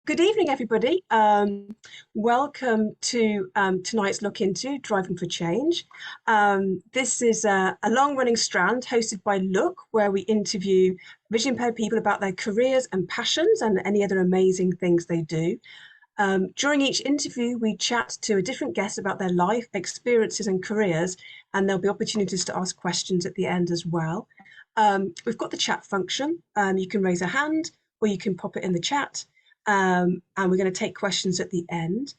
Good evening, everybody. Welcome to tonight's look into Driving for Change. This is a long-running strand hosted by Look, where we interview vision-impaired people about their careers and passions and any other amazing things they do. During each interview, we chat to a different guest about their life, experiences, and careers, and there'll be opportunities to ask questions at the end as well. We've got the chat function. You can raise a hand or you can pop it in the chat. And we're going to take questions at the end.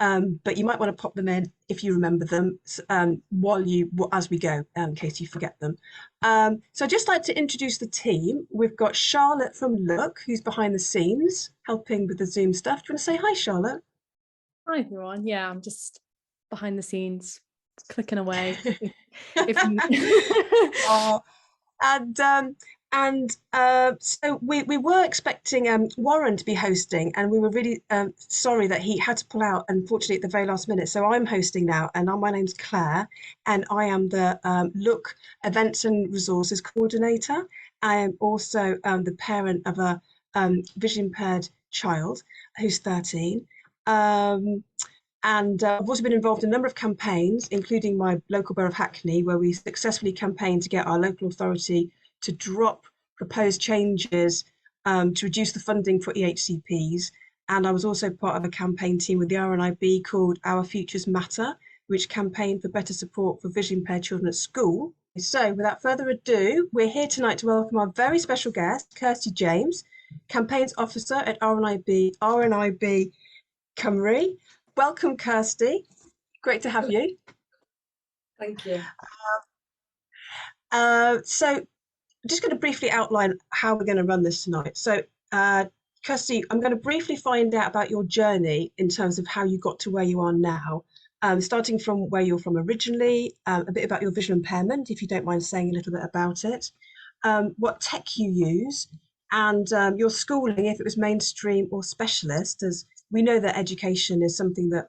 But you might want to pop them in if you remember them as we go, in case you forget them. So I'd just like to introduce the team. We've got Charlotte from Look, who's behind the scenes, helping with the Zoom stuff. Do you want to say hi, Charlotte? Hi everyone. Yeah, I'm just behind the scenes, clicking away. if you... Oh, and so we were expecting Warren to be hosting, and we were really sorry that he had to pull out, unfortunately, at the very last minute. So I'm hosting now, and my name's Claire, and I am the Look Events and Resources Coordinator. I am also the parent of a vision impaired child who's 13. And I've also been involved in a number of campaigns, including my local borough of Hackney, where we successfully campaigned to get our local authority to drop proposed changes to reduce the funding for EHCPs. And I was also part of a campaign team with the RNIB called Our Futures Matter, which campaigned for better support for vision impaired children at school. So without further ado, we're here tonight to welcome our very special guest, Kirtsy James, Campaigns Officer at RNIB Cymru. Welcome, Kirsty. Great to have you. Thank you. So I'm just going to briefly outline how we're going to run this tonight. So, Kirsty, I'm going to briefly find out about your journey in terms of how you got to where you are now, starting from where you're from originally, a bit about your visual impairment, if you don't mind saying a little bit about it, what tech you use, and your schooling, if it was mainstream or specialist, as we know that education is something that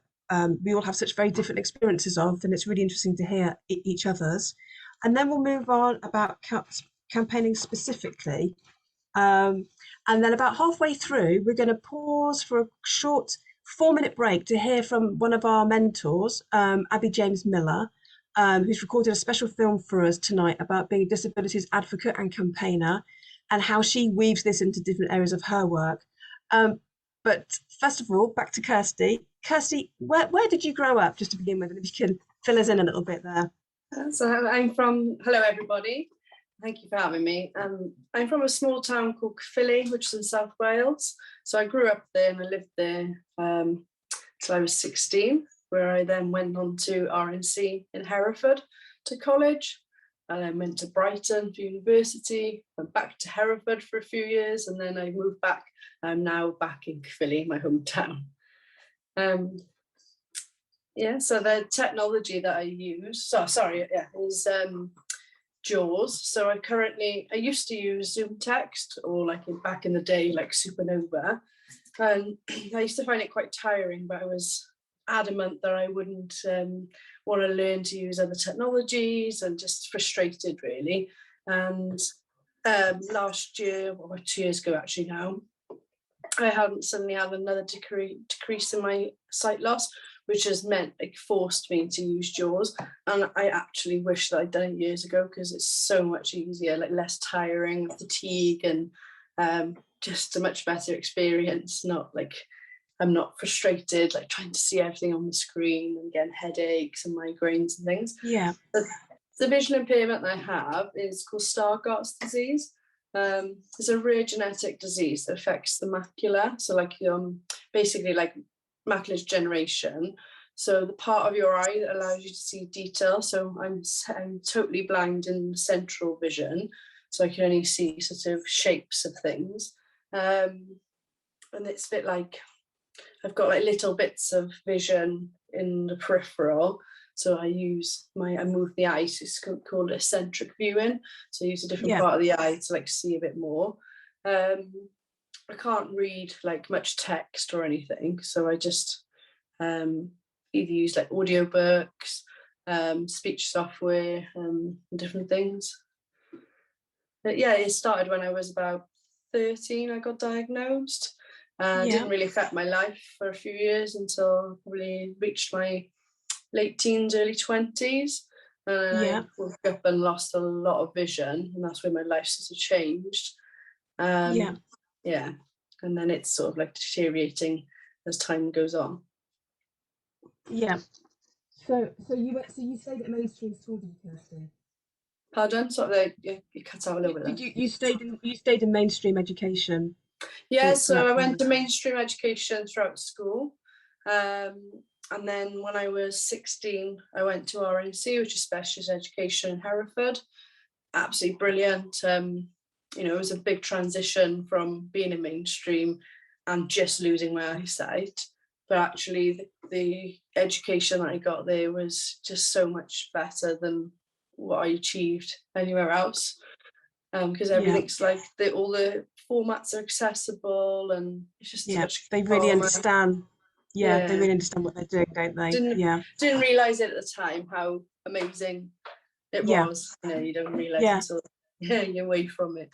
we all have such very different experiences of, and it's really interesting to hear each other's. And then we'll move on about campaigning specifically. And then about halfway through, we're going to pause for a short 4-minute break to hear from one of our mentors, Abby James Miller, who's recorded a special film for us tonight about being a disabilities advocate and campaigner and how she weaves this into different areas of her work. But first of all, back to Kirsty. Kirsty, where did you grow up, just to begin with, and if you can fill us in a little bit there. Hello everybody, thank you for having me. I'm from a small town called Caerphilly, which is in South Wales. So I grew up there and I lived there till I was 16, where I then went on to RNC in Hereford to college. And then went to Brighton for university, went back to Hereford for a few years, and then I moved back. I'm now back in Caerphilly, my hometown. So the technology that I use, is JAWS. So I used to use Zoom text, or back in the day, like Supernova. And I used to find it quite tiring, but I was adamant that I wouldn't want to learn to use other technologies, and just frustrated really. And last year, or 2 years ago actually now, I suddenly had another decrease in my sight loss, which has forced me to use JAWS. And I actually wish that I'd done it years ago, because it's so much easier, less tiring, fatigue, and just a much better experience. I'm not frustrated, trying to see everything on the screen and getting headaches and migraines and things. Yeah. The visual impairment that I have is called Stargardt's disease. It's a rare genetic disease that affects the macula. So basically macular degeneration. So the part of your eye that allows you to see detail. So I'm totally blind in central vision. So I can only see sort of shapes of things. And it's a bit like, I've got little bits of vision in the peripheral. So I move the eye, so it's called eccentric viewing. So I use a different part of the eye to see a bit more. I can't read much text or anything. So I just either use audiobooks, speech software, and different things. But yeah, it started when I was about 13, I got diagnosed. Didn't really affect my life for a few years until I probably reached my late teens, early 20s. And I woke up and lost a lot of vision, and that's when my life sort of changed. And then it's sort of like deteriorating as time goes on. So you stayed at mainstream school, did you, Kirsty? Pardon? Sorry, you cut out a little bit there. You stayed in mainstream education? Yeah, so I went to mainstream education throughout school. And then when I was 16, I went to RNC, which is Specialist Education in Hereford. Absolutely brilliant. You know, it was a big transition from being in mainstream and just losing my eyesight. But actually, the education that I got there was just so much better than what I achieved anywhere else. Because everything's like all the formats are accessible, and it's just much they really understand. They really understand what they're doing, don't they? Didn't realise it at the time how amazing it was. You know, you don't realise until you're away from it.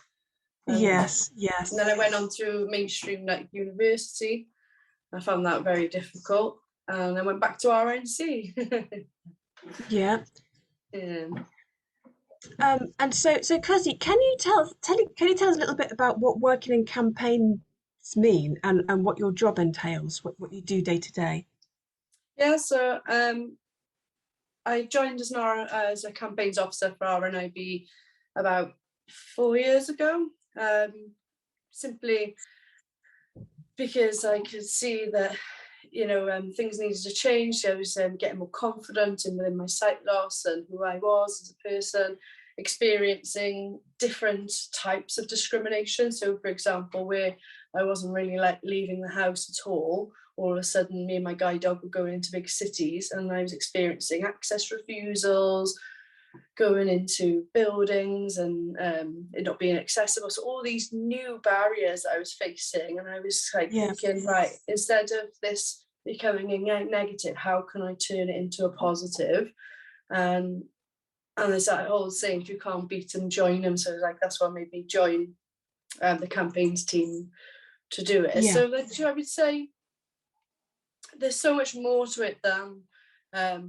Yes. And then I went on to mainstream university. I found that very difficult, and I went back to RNC. And so Kirtsy, can you tell us a little bit about what working in campaigns mean and what your job entails, what you do day to day? Yeah, so I joined as a campaigns officer for RNIB about 4 years ago, simply because I could see that, you know, things needed to change. I was getting more confident within my sight loss and who I was as a person, experiencing different types of discrimination. So, for example, where I wasn't really like leaving the house at all of a sudden me and my guide dog were going into big cities, and I was experiencing access refusals, going into buildings and it not being accessible. So all these new barriers that I was facing, and I was like thinking, right, instead of this becoming a negative, how can I turn it into a positive? And there's that whole saying, if you can't beat them, join them. So like that's what made me join the campaigns team to do it. So I would say there's so much more to it than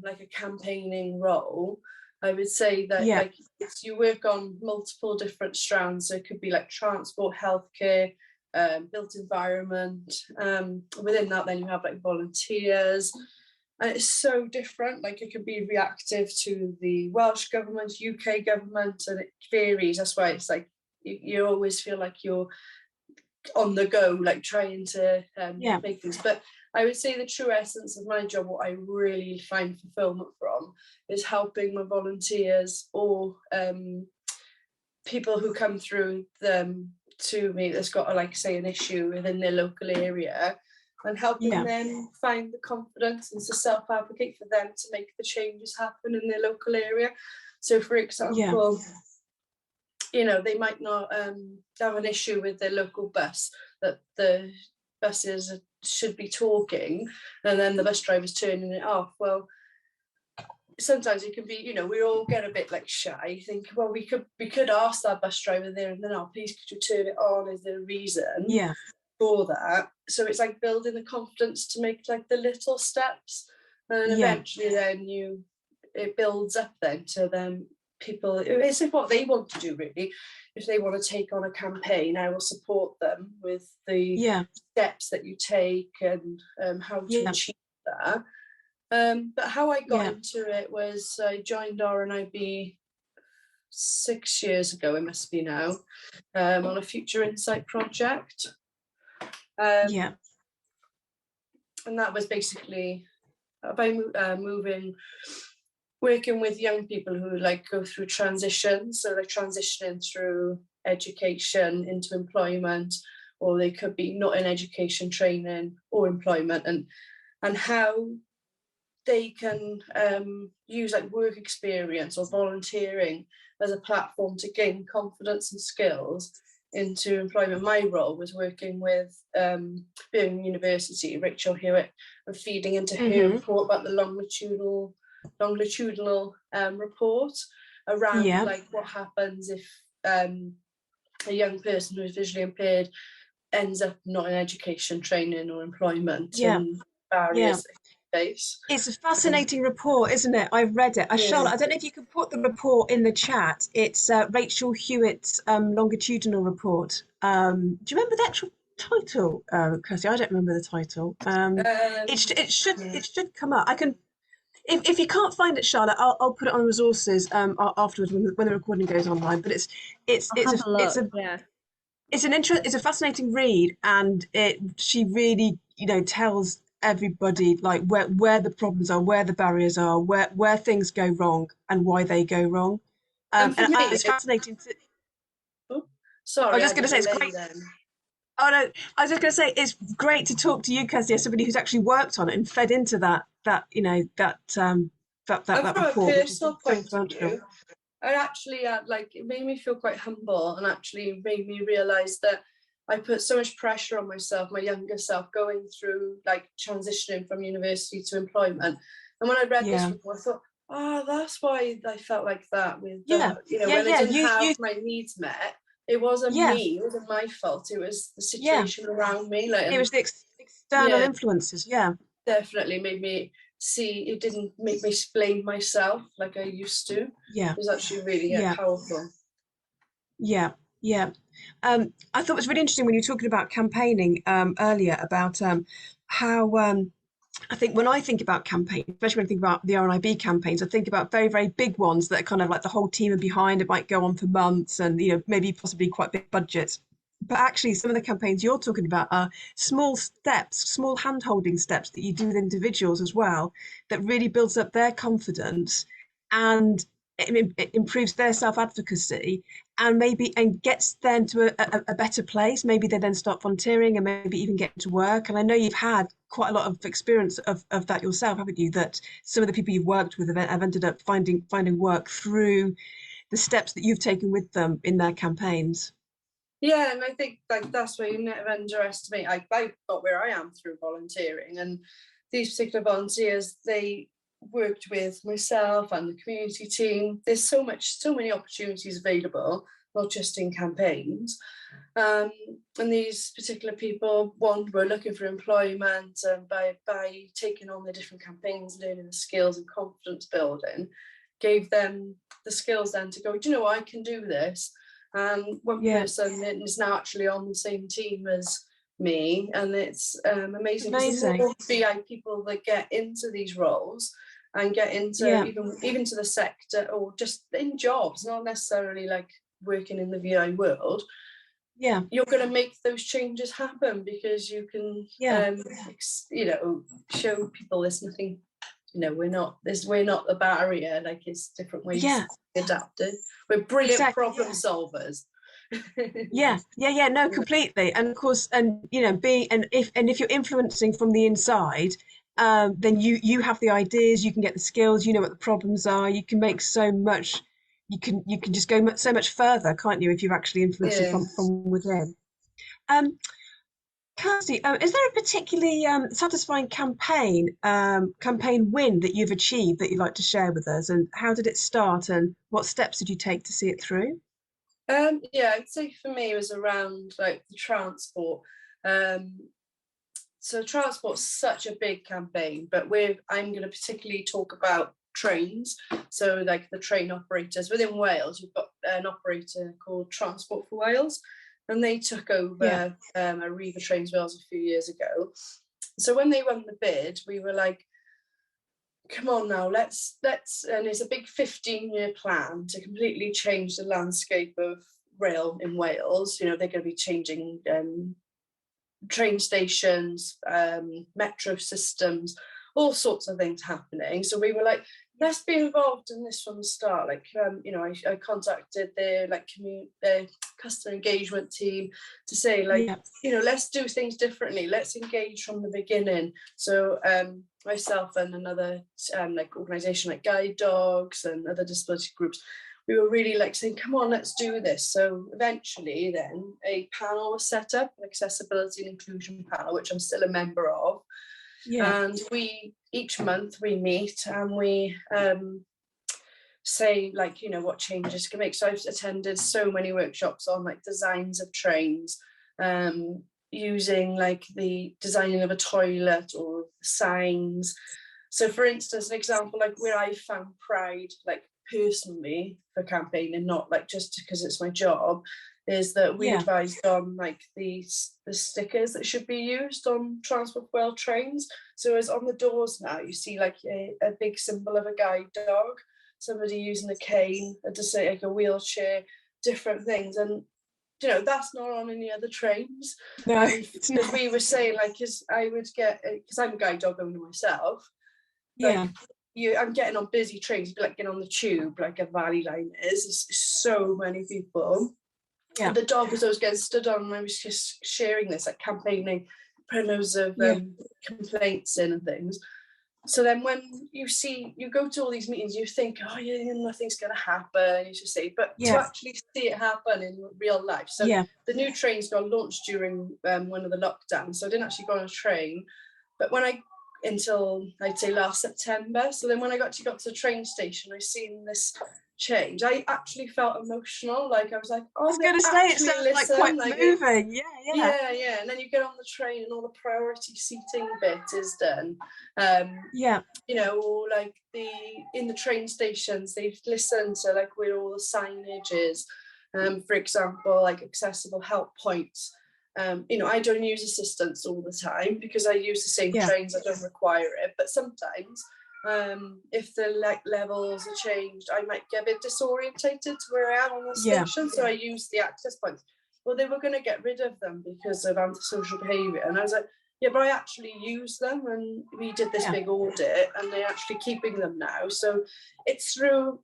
like a campaigning role. I would say that like you work on multiple different strands. So it could be like transport, healthcare, built environment. Within that, then you have like volunteers. And it's so different. Like it could be reactive to the Welsh government, UK government, and it varies. That's why it's like you always feel like you're on the go, like trying to make things. But I would say the true essence of my job, what I really find fulfillment from, is helping my volunteers or people who come through them to me that's got like say an issue within their local area, and helping them find the confidence and to self-advocate for them to make the changes happen in their local area. So for example, you know, they might not have an issue with their local bus, that the buses should be talking and then the bus driver's turning it off. Well, sometimes it can be, you know, we all get a bit like shy, think, well, we could ask that bus driver there and then, oh, please could you turn it on? Is there a reason for that? So it's like building the confidence to make like the little steps, and eventually then it builds up then to them. People, it's like what they want to do really. If they want to take on a campaign, I will support them with the steps that you take and how to achieve that. But how I got into it was I joined RNIB 6 years ago, it must be now, on a Future Insight project. And that was basically by working with young people who like go through transitions, so they're transitioning through education into employment, or they could be not in education, training or employment, and how they can use like work experience or volunteering as a platform to gain confidence and skills into employment. My role was working with Birmingham University, Rachel Hewitt, and feeding into her report about the longitudinal report around like what happens if a young person who is visually impaired ends up not in education, training or employment, Yeah, and yeah. barriers they face. It's a fascinating report, isn't it? I've read it. Yeah. Charlotte, I don't know if you could put the report in the chat. It's Rachel Hewitt's longitudinal report. Do you remember the actual title, Kirsty? I don't remember the title. It should come up. I can, if you can't find it, Charlotte, I'll put it on resources afterwards when the recording goes online. But I'll have a look. it's a fascinating read, and she really tells everybody like where the problems are, where the barriers are, where things go wrong and why they go wrong. And for me, it's fascinating to oh, I sorry, was just I going to say it's delay great. then. Oh no, I was just going to say it's great to talk to you, Kirsty, as somebody who's actually worked on it and fed into that And from a report, which is personal so point of influential. view, I actually like it made me feel quite humble, and actually made me realise that I put so much pressure on myself, my younger self, going through like transitioning from university to employment. And when I read this Yeah, report, I thought, oh, that's why I felt like that with yeah, when I yeah. didn't have You my needs met. It wasn't yeah, me, it wasn't my fault. It was the yeah. situation around me. Like, It and was the external yeah, influences. Yeah. definitely made me see, it didn't make me blame myself like I used to. It Yeah, was actually really yeah, powerful. yeah, yeah. I thought it was really interesting when you were talking about campaigning earlier about how I think when I think about campaigns, especially when I think about the RNIB campaigns, I think about very, very big ones that are kind of like the whole team are behind. It might go on for months and maybe possibly quite big budgets. But actually, some of the campaigns you're talking about are small steps, small hand-holding steps that you do with individuals as well, that really builds up their confidence and it improves their self-advocacy and gets them to a better place. Maybe they then start volunteering and maybe even get to work. And I know you've had quite a lot of experience of that yourself, haven't you? That some of the people you've worked with have ended up finding work through the steps that you've taken with them in their campaigns. Yeah, and I think like that's where you never underestimate. I got where I am through volunteering, and these particular volunteers, they worked with myself and the community team. There's so many opportunities available, not just in campaigns. And these particular people, were looking for employment, and by taking on the different campaigns, learning the skills and confidence building, gave them the skills then to go, do you know what, I can do this. And one person is now actually on the same team as me, and it's amazing. The more BI people that get into these roles and get into even to the sector, or just in jobs, not necessarily like working in the VI world, you're going to make those changes happen, because you can show people there's nothing, we're not the barrier, like it's different ways to adapt it. We're brilliant problem solvers. No, completely. And of course, and if you're influencing from the inside, then you have the ideas, you can get the skills, you know what the problems are, you can make so much, you can just go so much further, can't you, if you're actually influencing from within. Kirsty, is there a particularly satisfying campaign win that you've achieved that you'd like to share with us, and how did it start and what steps did you take to see it through? I'd say for me it was around like the transport. So transport's such a big campaign, but I'm going to particularly talk about trains. So like the train operators within Wales, we've got an operator called Transport for Wales, and they took over Arriva Trains Wales a few years ago. So when they won the bid, we were like, come on now, let's and it's a big 15-year plan to completely change the landscape of rail in Wales. They're going to be changing train stations, metro systems, all sorts of things happening. So we were like, let's be involved in this from the start. Like, I contacted their customer engagement team to say, like, let's do things differently. Let's engage from the beginning. So myself and another organisation like Guide Dogs and other disability groups, we were really like saying, come on, let's do this. So eventually then a panel was set up, an accessibility and inclusion panel, which I'm still a member of. And each month we meet and we say, like, what changes can make. So I've attended so many workshops on like designs of trains, using like the designing of a toilet or signs. So for instance, an example like where I found pride, like personally for campaigning, not like just because it's my job, is that we advised on like the stickers that should be used on Transport for Wales trains. So as on the doors now, you see like a big symbol of a guide dog, somebody using a cane, like a wheelchair, different things. And you know, that's not on any other trains. No, it's not. We were saying like, because I would get, because I'm a guide dog owner myself, like, I'm getting on busy trains, like getting on the tube, like a Valley Line is, it's so many people. And the dog was always getting stood on, and I was just sharing this, like campaigning, putting loads of complaints in and things. So then when you go to all these meetings, you think, oh yeah, nothing's going to happen, you should say, but to actually see it happen in real life. So the new trains got launched during one of the lockdowns, so I didn't actually go on a train, but until I'd say last September. So then when I got to the train station, I seen this change. I actually felt emotional. Like I was like, oh, I was going to say it sounds like quite moving. Yeah. And then you get on the train and all the priority seating bit is done. You know, or like in the train stations, they've listened to like where all the signage is. For example, like accessible help points. You know, I don't use assistance all the time because I use the same trains. I don't require it, but sometimes if the levels are changed, I might get a bit disorientated to where I am on the station, so I use the access points. Well, they were going to get rid of them because of antisocial behaviour, and I was like, yeah, but I actually use them, and we did this big audit, and they're actually keeping them now. So it's through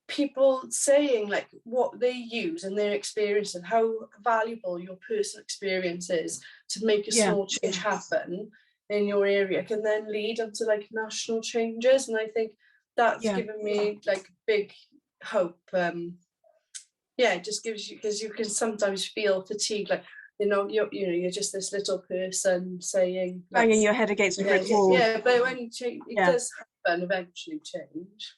people saying like what they use and their experience and how valuable your personal experience is to make a small change happen in your area can then lead onto like national changes. And I think that's given me like big hope. It just gives you, because you can sometimes feel fatigued, like you're just this little person saying, banging your head against a brick wall. But when you change, it does happen eventually. Change.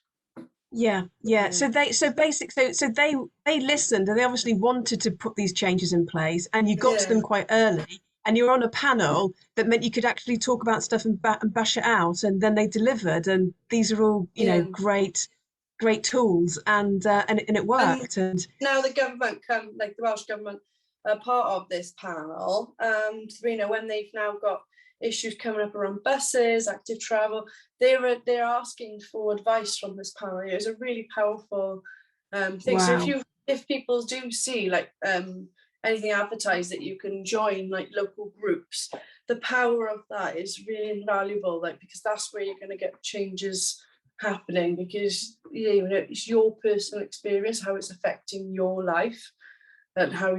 So they listened, and they obviously wanted to put these changes in place, and you got to them quite early, and you were on a panel that meant you could actually talk about stuff and bash it out, and then they delivered, and these are all great tools, and it worked. And now the government like the Welsh government are part of this panel, and when they've now got issues coming up around buses, active travel, they're asking for advice from this panel. It's a really powerful thing. Wow. So if people do see like anything advertised that you can join like local groups, the power of that is really invaluable, like because that's where you're going to get changes happening, because it's your personal experience, how it's affecting your life, and how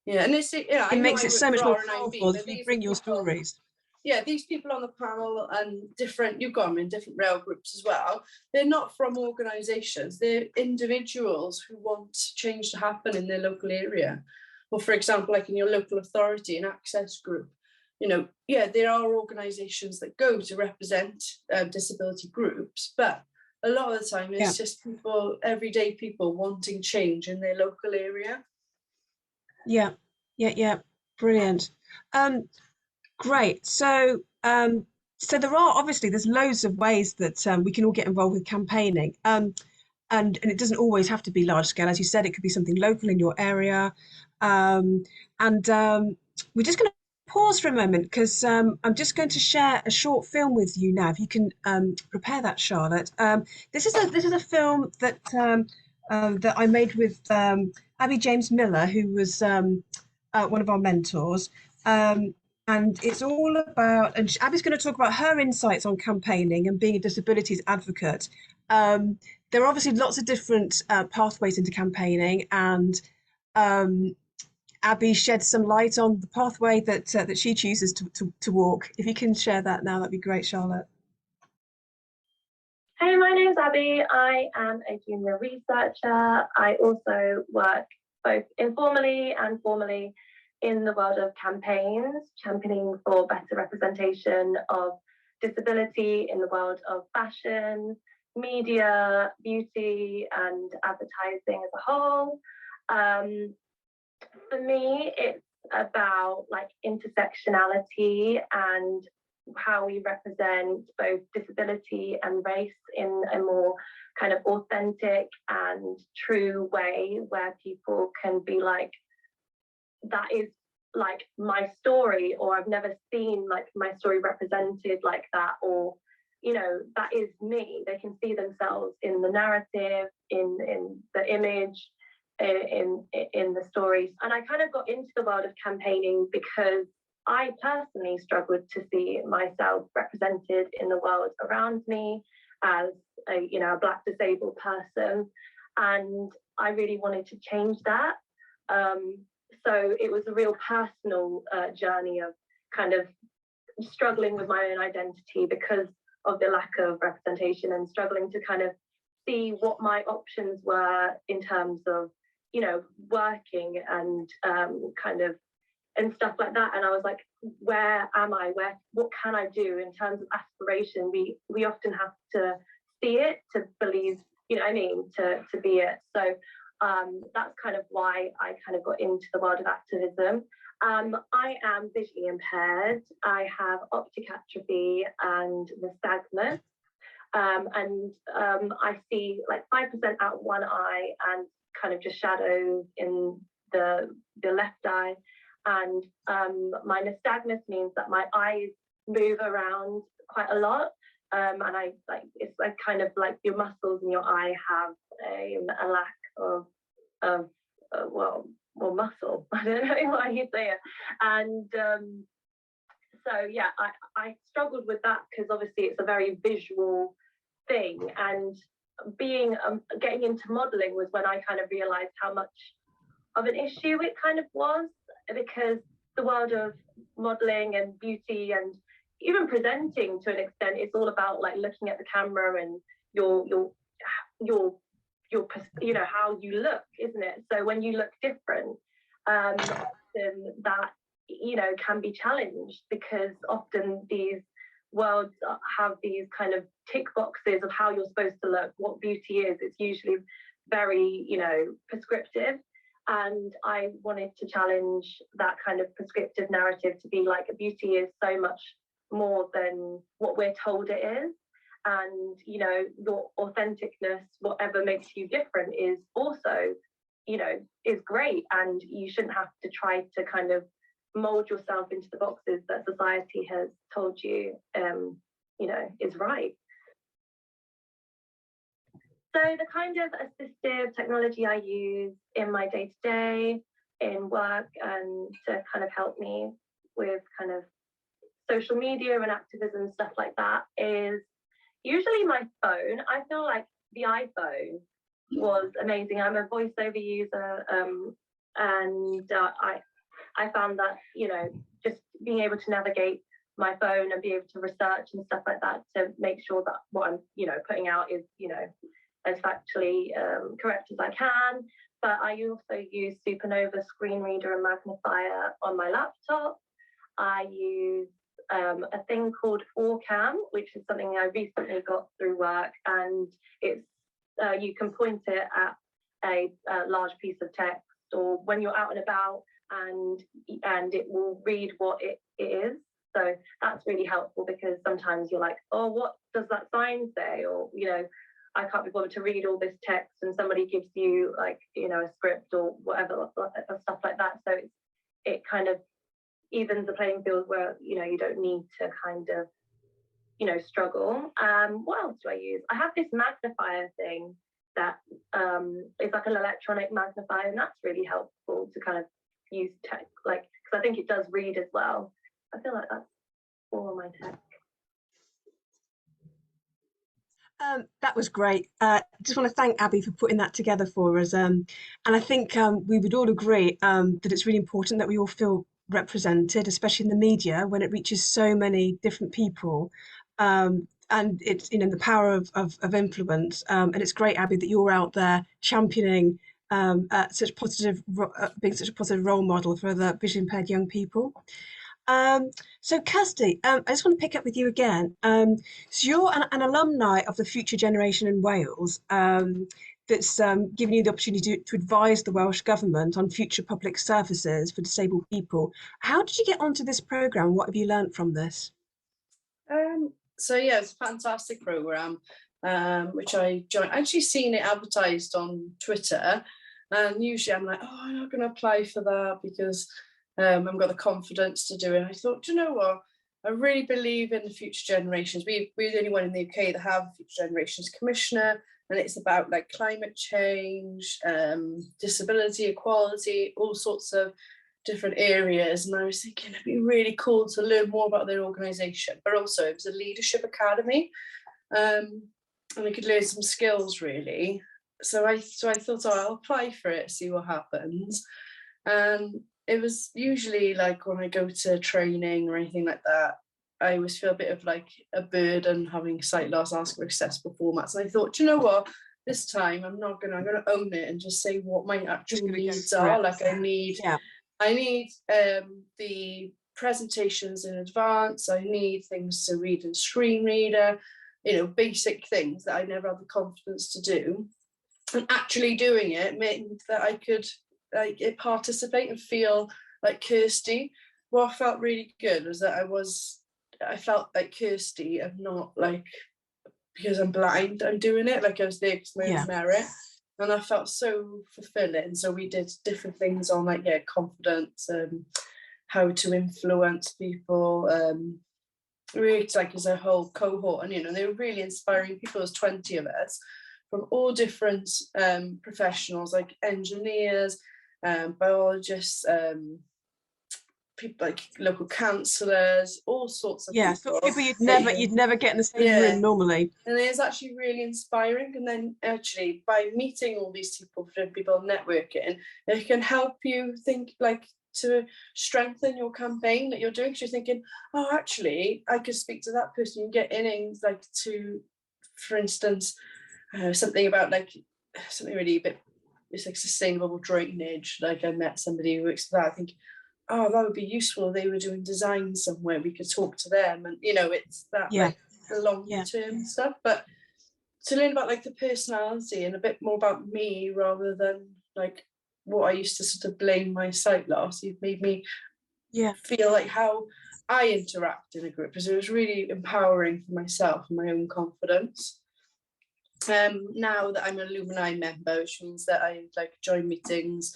and it makes it so much more powerful if you bring your stories. These people on the panel and you've got them in different rail groups as well. They're not from organisations, they're individuals who want change to happen in their local area. Or for example, like in your local authority, an access group, there are organisations that go to represent disability groups, but a lot of the time it's just people, everyday people wanting change in their local area. Brilliant. Great. So there are obviously, there's loads of ways that we can all get involved with campaigning, and it doesn't always have to be large scale. As you said, it could be something local in your area, and we're just going to pause for a moment, because I'm just going to share a short film with you now. If you can prepare that, Charlotte. This is a film that that I made with Abby James Miller, who was one of our mentors. And it's all about, and Abby's going to talk about her insights on campaigning and being a disabilities advocate. There are obviously lots of different pathways into campaigning, and Abby sheds some light on the pathway that she chooses to walk. If you can share that now, that'd be great, Charlotte. Hey, my name's Abby. I am a junior researcher. I also work both informally and formally in the world of campaigns, championing for better representation of disability in the world of fashion, media, beauty, and advertising as a whole. For me, it's about like intersectionality and how we represent both disability and race in a more kind of authentic and true way, where people can be like, that is like my story, or I've never seen like my story represented like that, or you know, that is me. They can see themselves in the narrative, in the image, in the stories. And I kind of got into the world of campaigning because I personally struggled to see myself represented in the world around me as a, you know, a Black disabled person, and I really wanted to change that. So it was a real personal journey of kind of struggling with my own identity because of the lack of representation, and struggling to kind of see what my options were in terms of, you know, working and kind of and stuff like that. And I was like, where am I? What can I do in terms of aspiration? We often have to see it to believe, you know what I mean, to be it. So that's kind of why I kind of got into the world of activism. I am visually impaired. I have optic atrophy and nystagmus. I see like 5% out of one eye and kind of just shadows in the left eye. And my nystagmus means that my eyes move around quite a lot. And I like, it's like kind of like your muscles in your eye have a lack of muscle. I don't know why you say it. And so yeah, I struggled with that because obviously it's a very visual thing. And being getting into modeling was when I kind of realized how much of an issue it kind of was, because the world of modeling and beauty and even presenting to an extent, it's all about like looking at the camera and your you know, how you look, isn't it? So when you look different, then that, you know, can be challenged, because often these worlds have these kind of tick boxes of how you're supposed to look, what beauty is. It's usually very, you know, prescriptive. And I wanted to challenge that kind of prescriptive narrative to be like, beauty is so much more than what we're told it is. And, you know, your authenticness, whatever makes you different, is also, you know, is great. And you shouldn't have to try to kind of mold yourself into the boxes that society has told you, you know, is right. So the kind of assistive technology I use in my day-to-day in work and to kind of help me with kind of social media and activism, stuff like that, is usually my phone. I feel like the iPhone was amazing. I'm a voiceover user, and I found that, you know, just being able to navigate my phone and be able to research and stuff like that to make sure that what I'm, you know, putting out is, you know, as factually correct as I can. But I also use Supernova screen reader and magnifier on my laptop. I use a thing called Orcam, which is something I recently got through work, and it's you can point it at a large piece of text, or when you're out and about, and it will read what it is. So that's really helpful, because sometimes you're like, oh, what does that sign say? Or, you know, I can't be bothered to read all this text, and somebody gives you like, you know, a script or whatever, stuff like that. So it kind of evens the playing field where, you know, you don't need to kind of, you know, struggle. What else do I use? I have this magnifier thing that is like an electronic magnifier, and that's really helpful to kind of use tech, like, because I think it does read as well. I feel like that's all of my tech. That was great. Just want to thank Abby for putting that together for us. And I think we would all agree that it's really important that we all feel represented, especially in the media, when it reaches so many different people. And it's, you know, the power of influence. And it's great, Abby, that you're out there championing such positive, being such a positive role model for the visually impaired young people. So Kirtsy, I just want to pick up with you again. So you're an alumni of the Future Generation in Wales. that's giving you the opportunity to advise the Welsh Government on future public services for disabled people. How did you get onto this programme? What have you learnt from this? So yeah, it's a fantastic programme, which I joined. I actually seen it advertised on Twitter, and usually I'm like, oh, I'm not going to apply for that because I haven't got the confidence to do it. I thought, do you know what? I really believe in the future generations. We're the only one in the UK that have a Future Generations Commissioner, and it's about like climate change, disability, equality, all sorts of different areas. And I was thinking it'd be really cool to learn more about their organisation, but also it was a leadership academy, and we could learn some skills really. So I thought, oh, I'll apply for it, see what happens. And it was usually like when I go to training or anything like that, I always feel a bit of like a burden having sight loss, ask for accessible formats. And I thought, you know what, this time I'm going to own it and just say what my actual needs are. Like I need the presentations in advance. I need things to read in screen reader, you know, basic things that I never had the confidence to do. And actually doing it meant that I could participate and feel like Kirsty. What I felt really good was that I felt like Kirsty and not like because I'm blind I'm doing it, like I was there because my own merit. And I felt so fulfilling. So we did different things on like confidence, how to influence people, really like as a whole cohort. And you know, they were really inspiring people. There was 20 of us from all different professionals, like engineers, biologists, people like local councillors, all sorts of people. So people you'd never get in the same room normally. And it was actually really inspiring. And then actually by meeting all these people networking, it can help you think like to strengthen your campaign that you're doing, because you're thinking, oh, actually I could speak to that person. You get in like to, for instance, something about like something really a bit, it's like sustainable drainage. Like I met somebody who works for that. I think, oh, that would be useful. They were doing design somewhere. We could talk to them, and you know, it's that like the long-term stuff. But to learn about like the personality and a bit more about me rather than like what I used to sort of blame my sight loss, you've made me feel like how I interact in a group, because it was really empowering for myself and my own confidence. Now that I'm an alumni member, which means that I like join meetings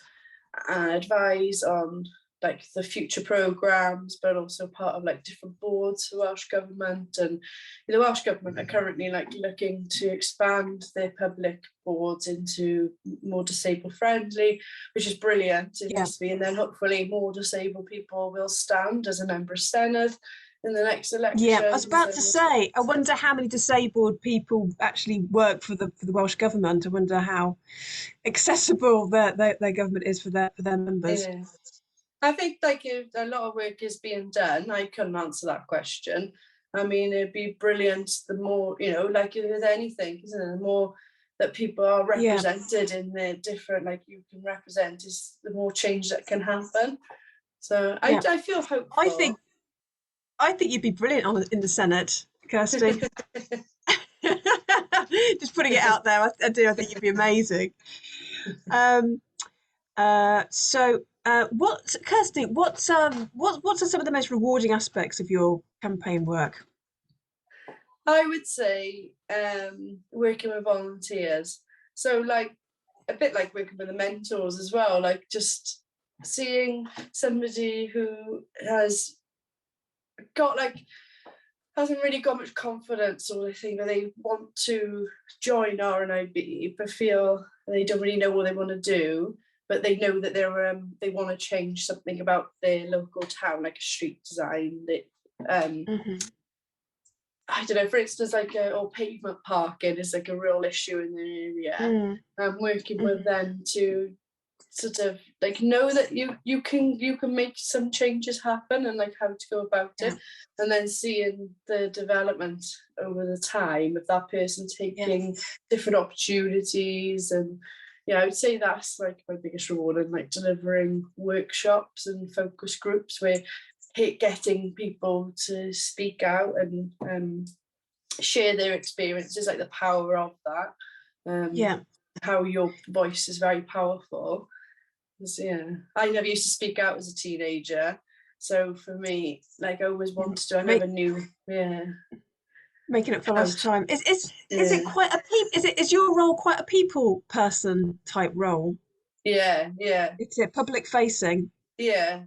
and advise on like the future programmes, but also part of like different boards for Welsh Government. And the Welsh Government are currently like looking to expand their public boards into more disabled friendly, which is brilliant. It needs to be, and then hopefully more disabled people will stand as a member of Senedd in the next election. I was about to say, I wonder how many disabled people actually work for the Welsh Government. I wonder how accessible their government is for their members. Yeah. I think like a lot of work is being done. I couldn't answer that question. I mean, it'd be brilliant the more, you know, like with anything, isn't it? The more that people are represented in the different, like you can represent, is the more change that can happen. So I feel hopeful. I think you'd be brilliant in the Senate, Kirsty. Just putting it out there, I do. I think you'd be amazing. Kirsty, what are some of the most rewarding aspects of your campaign work? I would say working with volunteers. So like a bit like working with the mentors as well, like just seeing somebody who hasn't really got much confidence, or they think that they want to join RNIB but feel they don't really know what they want to do, but they know that they want to change something about their local town, like a street design. I don't know, for instance, like or pavement parking is like a real issue in the area. I'm working with them to sort of like know that you can make some changes happen, and like how to go about it, and then seeing the development over the time of that person taking different opportunities. And I would say that's like my biggest reward, and like delivering workshops and focus groups where getting people to speak out and share their experiences, like the power of that. how your voice is very powerful. Yeah, I never used to speak out as a teenager, so for me, like, I always wanted to. I never knew. Yeah, making it for last time. Is it quite a is your role quite a people person type role? Yeah, It's a public facing. yeah.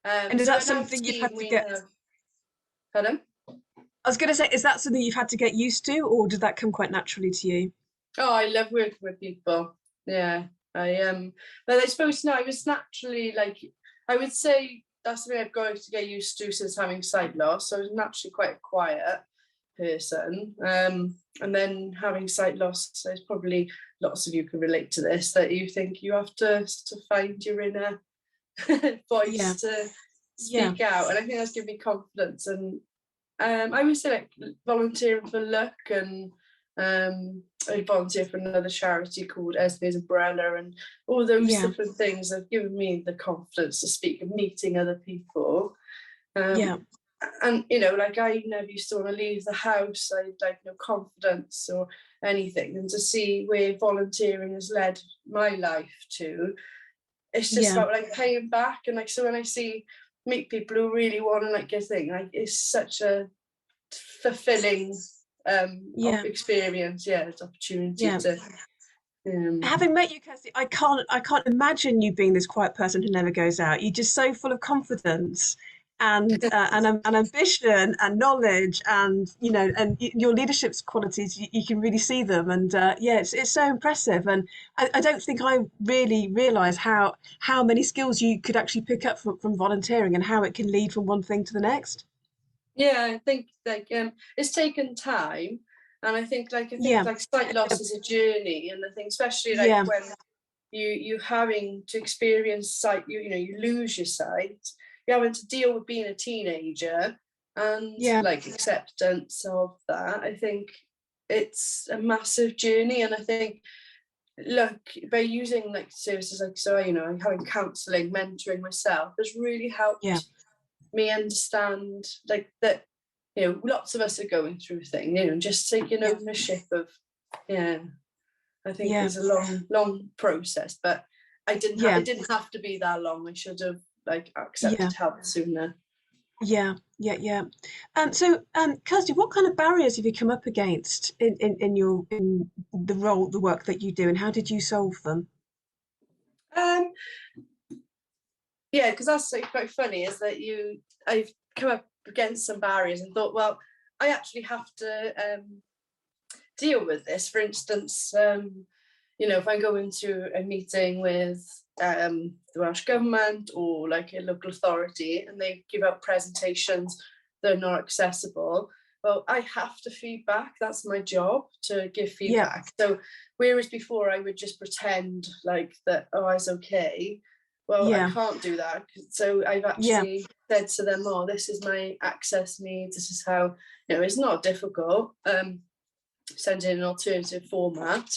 And is so that in our something you've team had to we get? have. Pardon? I was going to say, is that something you've had to get used to, or did that come quite naturally to you? Oh, I love working with people. Yeah, but I suppose no, I was naturally, like, I would say that's something I've got to get used to since having sight loss. So I was naturally quite a quiet person. And then having sight loss, there's probably lots of you can relate to this, that you think you have to find your inner voice to speak out. And I think that's given me confidence. And I would say, like, volunteering for Look, and I volunteer for another charity called Esme's Umbrella, and all those different things have given me the confidence to speak and meeting other people. And you know, like, I never used to want to leave the house. I had, like, no confidence or anything, and to see where volunteering has led my life to, it's just about, like, paying back. And, like, so when I meet people who really want to, like, get thing, like, it's such a fulfilling experience. It's opportunity to having met you, Kirsty, I can't imagine you being this quiet person who never goes out. You're just so full of confidence and ambition and knowledge, and you know, and your leadership qualities, you can really see them. And it's so impressive. And I don't think I really realize how many skills you could actually pick up from volunteering, and how it can lead from one thing to the next. I think, like, it's taken time, and I think like sight loss is a journey, and I think especially like when you having to experience sight, you know, you lose your sight, you're having to deal with being a teenager and like acceptance of that. I think it's a massive journey, and I think, look, by using like services like, so, you know, having counselling, mentoring myself has really helped me understand, like, that, you know, lots of us are going through things, you know, just taking ownership of, I think it's a long process, but it didn't have to be that long. I should have, like, accepted help sooner. So, Kirsty, what kind of barriers have you come up against in the work that you do, and how did you solve them? Because that's, like, quite funny, is that I've come up against some barriers and thought, well, I actually have to deal with this. For instance, you know, if I go into a meeting with the Welsh Government or like a local authority, and they give out presentations that are not accessible, well, I have to feedback. That's my job, to give feedback. So whereas before I would just pretend like that, oh, I was okay, well, I can't do that. So I've actually said to them, oh, this is my access needs, this is how, you know, it's not difficult, send in an alternative format.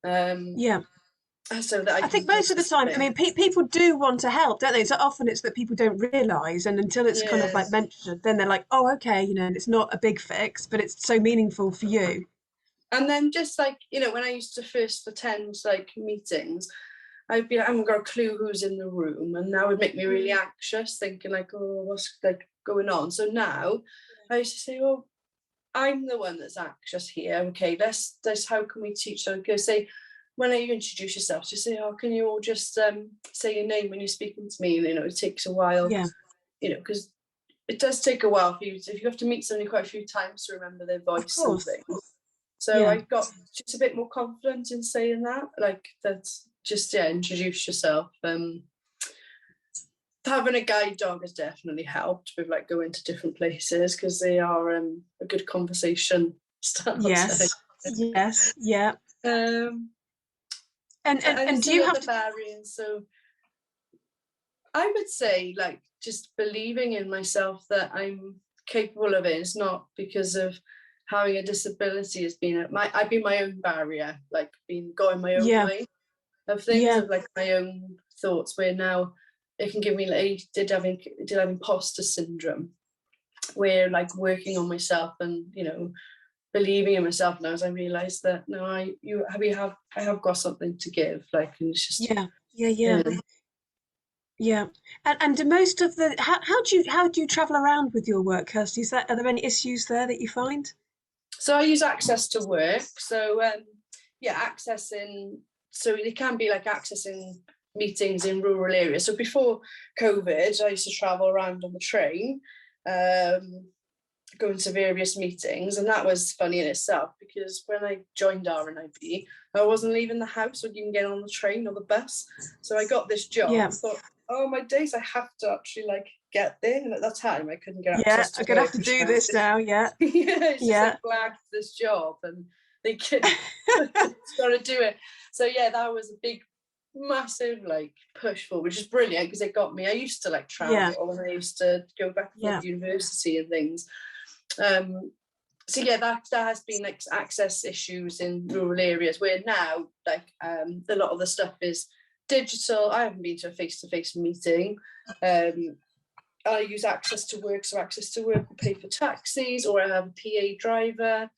So that I think most of the time, I mean, people do want to help, don't they? So often it's that people don't realise, and until it's kind of like mentioned, then they're like, oh, okay, you know, and it's not a big fix, but it's so meaningful for you. And then just like, you know, when I used to first attend like meetings, I'd be like, I haven't got a clue who's in the room, and that would make me really anxious, thinking like, oh, what's like going on? So now I used to say, oh, I'm the one that's anxious here. Okay, let's how can we teach? So go say, when you introduce yourself, just say, oh, can you all just say your name when you're speaking to me? You know, it takes a while, you know, because it does take a while for you. If you have to meet somebody quite a few times to remember their voice and things. So I got just a bit more confident in saying that, like, that's just, introduce yourself. Having a guide dog has definitely helped with like going to different places, because they are a good conversation starter. And do you have the barriers? So I would say, like, just believing in myself that I'm capable of it. It's not because of having a disability has been I've been my own barrier, like going my own way of things, of like my own thoughts, where now it can give me, like, did have imposter syndrome, where like working on myself and, you know, believing in myself now as I realised that no, I have got something to give. Like, and it's just yeah. Yeah, and do most of the how do you travel around with your work, Kirsty? Are there any issues there that you find? So I use Access to Work. So accessing. So it can be like accessing meetings in rural areas. So before COVID, I used to travel around on the train, going to various meetings, and that was funny in itself because when I joined RNIB, I wasn't leaving the house or even getting on the train or the bus. So I got this job. Yeah. I thought, oh my days, I have to actually like get there. And at that time, I couldn't get Yeah, access to I'm gonna have work, to do this now. Yeah, it's just yeah, like flagged this job and they can it's got to do it. So yeah, that was a big, massive like push for, which is brilliant because it got me. I used to like travel and I used to go back to university and things. So yeah, that has been like access issues in rural areas where now like a lot of the stuff is digital. I haven't been to a face-to-face meeting. I use Access to Work, so Access to Work will pay for taxis, or I have a PA driver.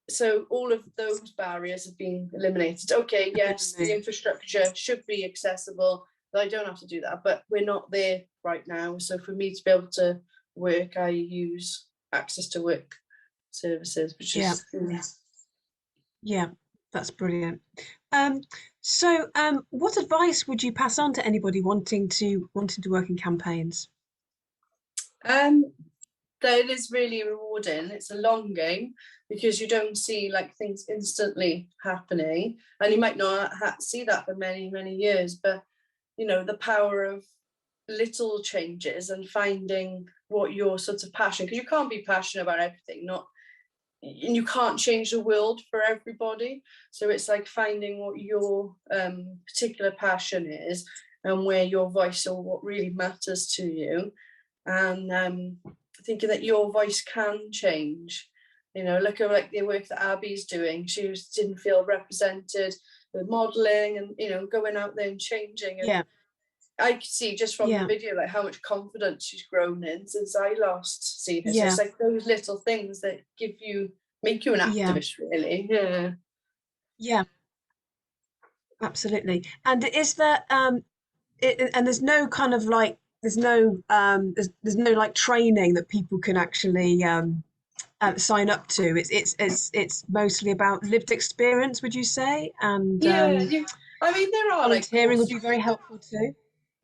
So all of those barriers have been eliminated. Okay, yes, the infrastructure should be accessible, but I don't have to do that. But we're not there right now. So for me to be able to work, I use Access to Work services, which is yeah, that's brilliant. So what advice would you pass on to anybody wanting to work in campaigns? That is really rewarding. It's a long game because you don't see like things instantly happening, and you might not see that for many, many years. But you know, the power of little changes and finding what your sort of passion, because you can't be passionate about everything, and you can't change the world for everybody. So it's like finding what your particular passion is and where your voice or what really matters to you, and thinking that your voice can change. You know, look at like the work that Abby's doing. She didn't feel represented with modelling and, you know, going out there and changing. And I could see just from the video like how much confidence she's grown in since I last seen her. So it's like those little things that make you an activist, really. Yeah, absolutely. And is there and there's no kind of like there's no like training that people can actually sign up to. It's mostly about lived experience, would you say? And I mean, there are volunteering would be very helpful too.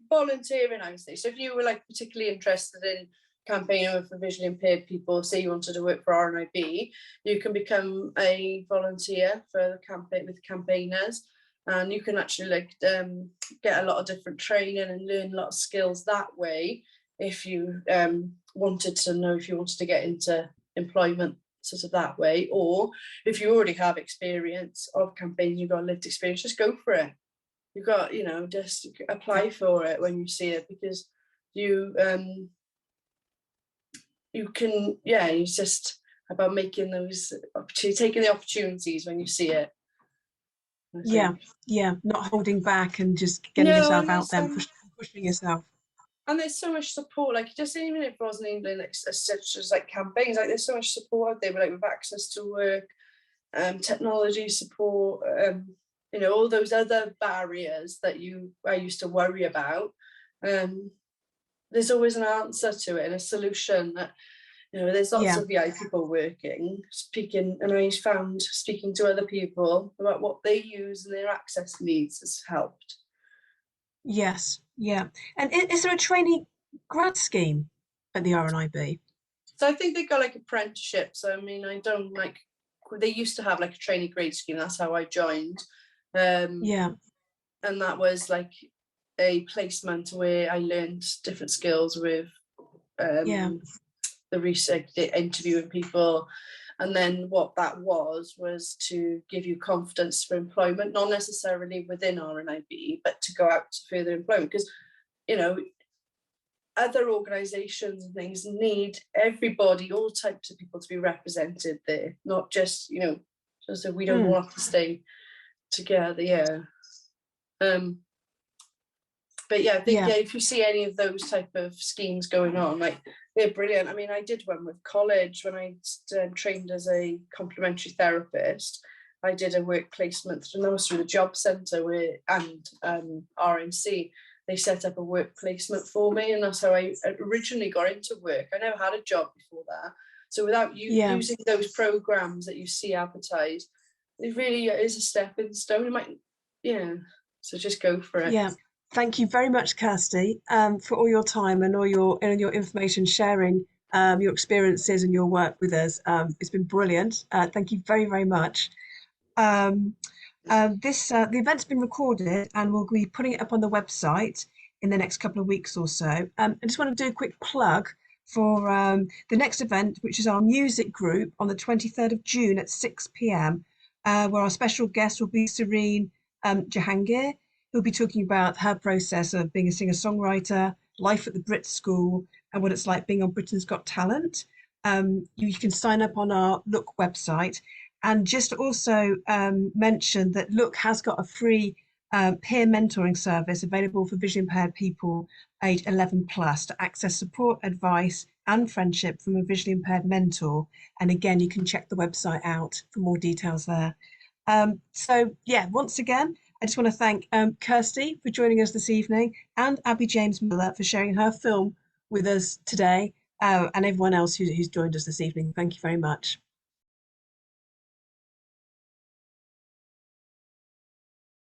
Volunteering, I would say. So if you were like particularly interested in campaigning for visually impaired people, say you wanted to work for RNIB, you can become a volunteer for the campaign with campaigners, and you can actually like get a lot of different training and learn a lot of skills that way. If you wanted to get into employment sort of that way, or if you already have experience of campaigns, you've got lived experience, just go for it. You've got, you know, just apply for it when you see it, because you can, it's just about making those taking the opportunities when you see it. Not holding back and just getting yourself out there, pushing yourself. And there's so much support, like just even if it wasn't England, like such as like campaigns, like there's so much support out there, like with Access to Work, technology support, you know, all those other barriers that I used to worry about. There's always an answer to it and a solution. That, you know, there's lots of VI people working, speaking, and I found speaking to other people about what they use and their access needs has helped. Yes, yeah. And is there a trainee grad scheme at the RNIB? So I think they've got like apprenticeships. I mean, they used to have like a trainee grade scheme. That's how I joined. And that was like a placement where I learned different skills with the research, the interviewing people. And then what that was to give you confidence for employment, not necessarily within RNIB, but to go out to further employment. Because, you know, other organisations and things need everybody, all types of people to be represented there, not just, you know, just that we don't want to stay together. But But yeah, I think Yeah. yeah, if you see any of those type of schemes going on, like they're brilliant. I mean, I did one with college when I trained as a complementary therapist. I did a work placement, and that was through the job centre and RNC. They set up a work placement for me, and that's how I originally got into work. I never had a job before that. So without using those programs that you see advertised, it really is a stepping stone. It might, so just go for it. Yeah. Thank you very much, Kirsty, for all your time and all your information sharing, your experiences and your work with us. It's been brilliant. Thank you very, very much. The event's been recorded and we'll be putting it up on the website in the next couple of weeks or so. I just want to do a quick plug for the next event, which is our music group on the 23rd of June at 6 p.m, where our special guest will be Serene Jahangir, who'll be talking about her process of being a singer-songwriter, life at the Brit School, and what it's like being on Britain's Got Talent. You can sign up on our Look website. And just also mention that Look has got a free peer mentoring service available for visually impaired people aged 11 plus to access support, advice and friendship from a visually impaired mentor. And again, you can check the website out for more details there. So yeah, once again, I just want to thank Kirsty for joining us this evening and Abby James Miller for sharing her film with us today and everyone else who's joined us this evening. Thank you very much.